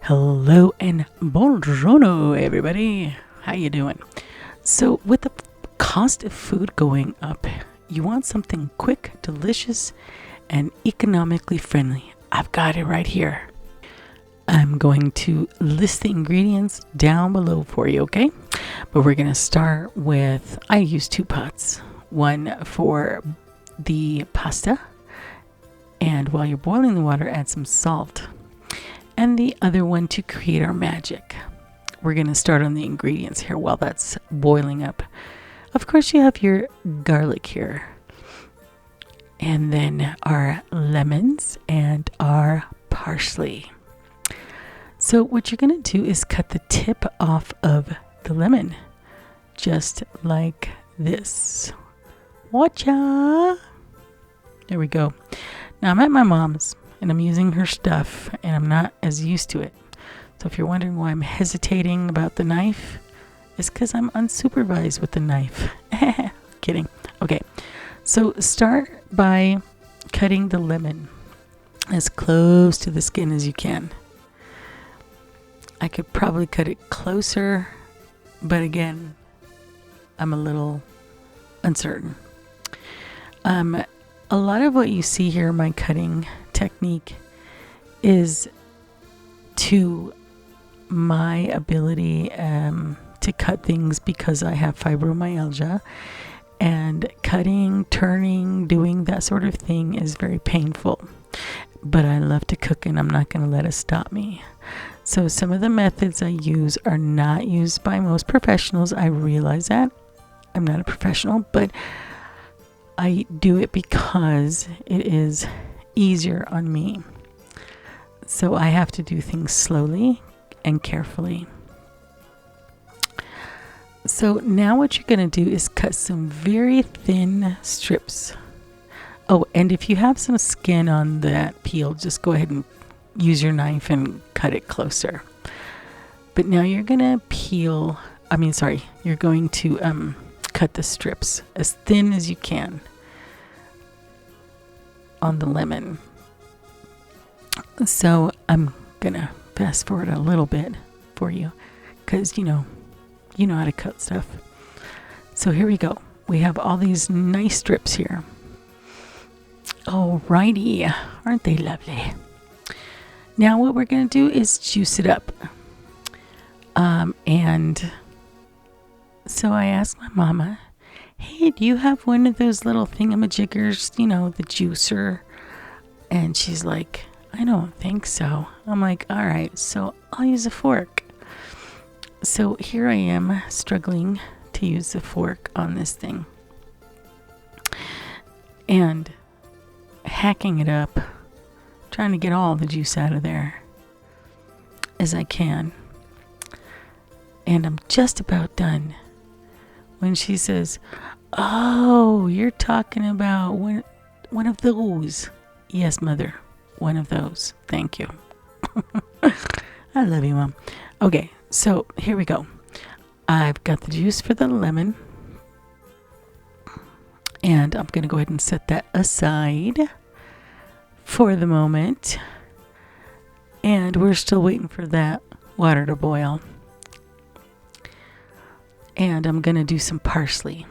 Hello and buongiorno, everybody. How you doing? So, with the cost of food going up, you want something quick, delicious, and economically friendly. I've got it right here. I'm going to list the ingredients down below for you, okay? But we're going to start with, I use 2 pots. One for the pasta, and while you're boiling the water, add some salt. And the other one to create our magic. We're going to start on the ingredients here while that's boiling up. Of course, you have your garlic here. And then our lemons and our parsley. So what you're going to do is cut the tip off of the lemon. Just like this. Watcha! There we go. Now I'm at my mom's. And I'm using her stuff, and I'm not as used to it. So if you're wondering why I'm hesitating about the knife, it's because I'm unsupervised with the knife. Kidding. Okay, so start by cutting the lemon as close to the skin as you can. I could probably cut it closer, but again, I'm a little uncertain. A lot of what you see here, my cutting technique, is to my ability to cut things because I have fibromyalgia, and cutting, turning, doing that sort of thing is very painful. But I love to cook, and I'm not going to let it stop me. So some of the methods I use are not used by most professionals. I realize that. I'm not a professional, but I do it because it is easier on me. So I have to do things slowly and carefully. So now what you're going to do is cut some very thin strips. Oh, and if you have some skin on that peel, just go ahead and use your knife and cut it closer. But now you're going to you're going to cut the strips as thin as you can on the lemon. So I'm gonna fast forward a little bit for you because you know how to cut stuff. So here we go. We have all these nice strips here. Alrighty, aren't they lovely? Now what we're gonna do is juice it up. And so I asked my mama, hey, do you have one of those little thingamajiggers, the juicer? And she's like, I don't think so. I'm like, all right, so I'll use a fork. So here I am struggling to use the fork on this thing and hacking it up, trying to get all the juice out of there as I can. And I'm just about done when she says, oh, you're talking about one of those. Yes, mother, one of those. Thank you. I love you, Mom. Okay, so here we go. I've got the juice for the lemon. And I'm going to go ahead and set that aside for the moment. And we're still waiting for that water to boil. And I'm going to do some parsley.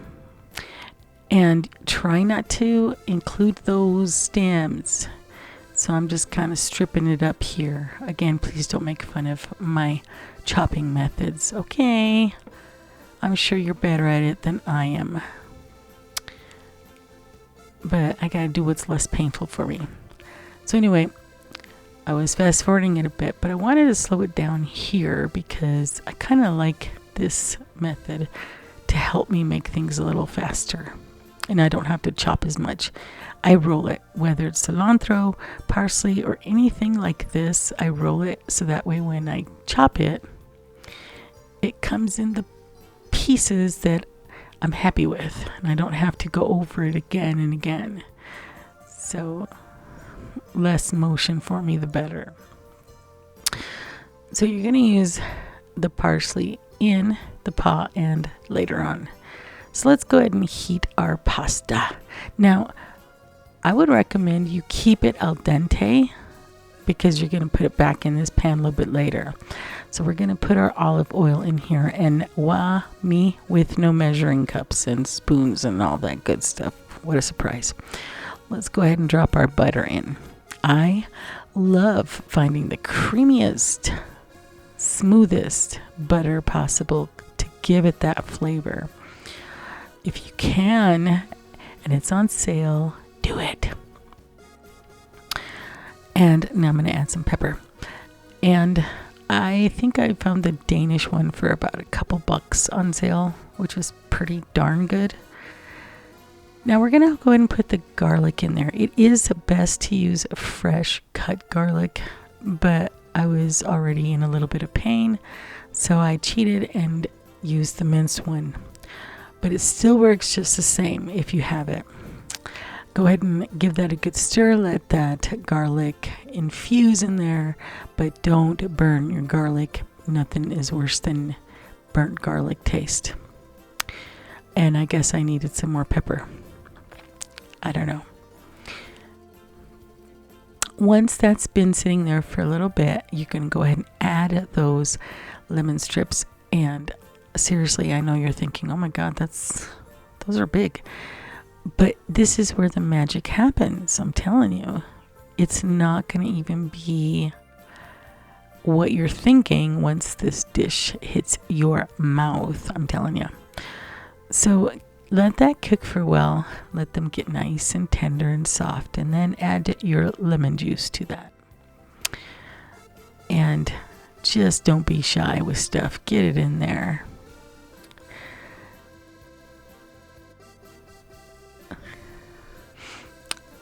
And try not to include those stems. So I'm just kind of stripping it up here. Again, please don't make fun of my chopping methods. Okay. I'm sure you're better at it than I am. But I gotta do what's less painful for me. So anyway, I was fast forwarding it a bit, but I wanted to slow it down here because I kind of like this method to help me make things a little faster. And I don't have to chop as much. I roll it, whether it's cilantro, parsley, or anything like this. I roll it so that way when I chop it, it comes in the pieces that I'm happy with. And I don't have to go over it again and again. So less motion for me, the better. So you're going to use the parsley in the pot and later on. So let's go ahead and heat our pasta. Now, I would recommend you keep it al dente because you're going to put it back in this pan a little bit later. So we're going to put our olive oil in here, and me with no measuring cups and spoons and all that good stuff. What a surprise. Let's go ahead and drop our butter in. I love finding the creamiest, smoothest butter possible to give it that flavor. If you can, and it's on sale, do it. And now I'm going to add some pepper. And I think I found the Danish one for about a couple bucks on sale, which was pretty darn good. Now we're going to go ahead and put the garlic in there. It is best to use fresh cut garlic, but I was already in a little bit of pain, so I cheated and used the minced one. But it still works just the same if you have it. Go ahead and give that a good stir. Let that garlic infuse in there, but don't burn your garlic. Nothing is worse than burnt garlic taste. And I guess I needed some more pepper. I don't know. Once that's been sitting there for a little bit, you can go ahead and add those lemon strips. And seriously, I know you're thinking, oh my God, those are big. But this is where the magic happens. I'm telling you, it's not going to even be what you're thinking once this dish hits your mouth. I'm telling you. So let that cook for a while. Let them get nice and tender and soft. And then add your lemon juice to that. And just don't be shy with stuff. Get it in there.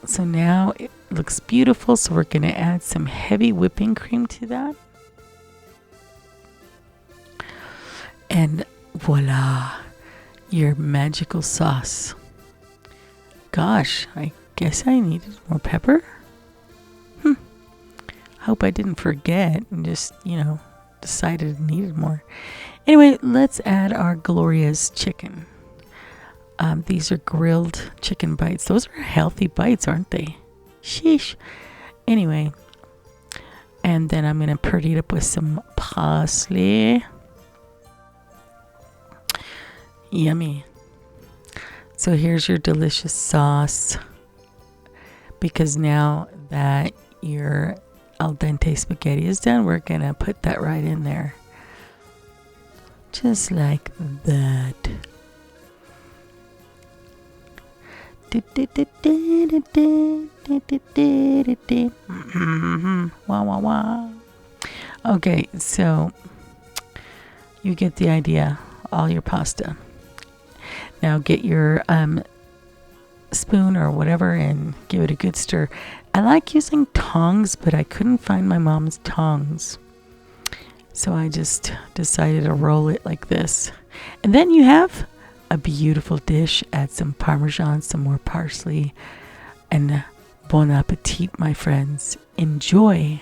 So now it looks beautiful. So we're going to add some heavy whipping cream to that. And voila, your magical sauce. Gosh, I guess I needed more pepper. Hope I didn't forget and just, decided I needed more. Anyway, let's add our glorious chicken. These are grilled chicken bites. Those are healthy bites, aren't they? Sheesh. Anyway, and then I'm going to pretty it up with some parsley. Yummy. So here's your delicious sauce. Because now that your al dente spaghetti is done, we're going to put that right in there. Just like that. Wah, wah, wah. Okay, so you get the idea. All your pasta. Now get your spoon or whatever and give it a good stir. I like using tongs, but I couldn't find my mom's tongs. So I just decided to roll it like this. And then you have a beautiful dish. Add some Parmesan, some more parsley, and bon appetit, my friends. Enjoy.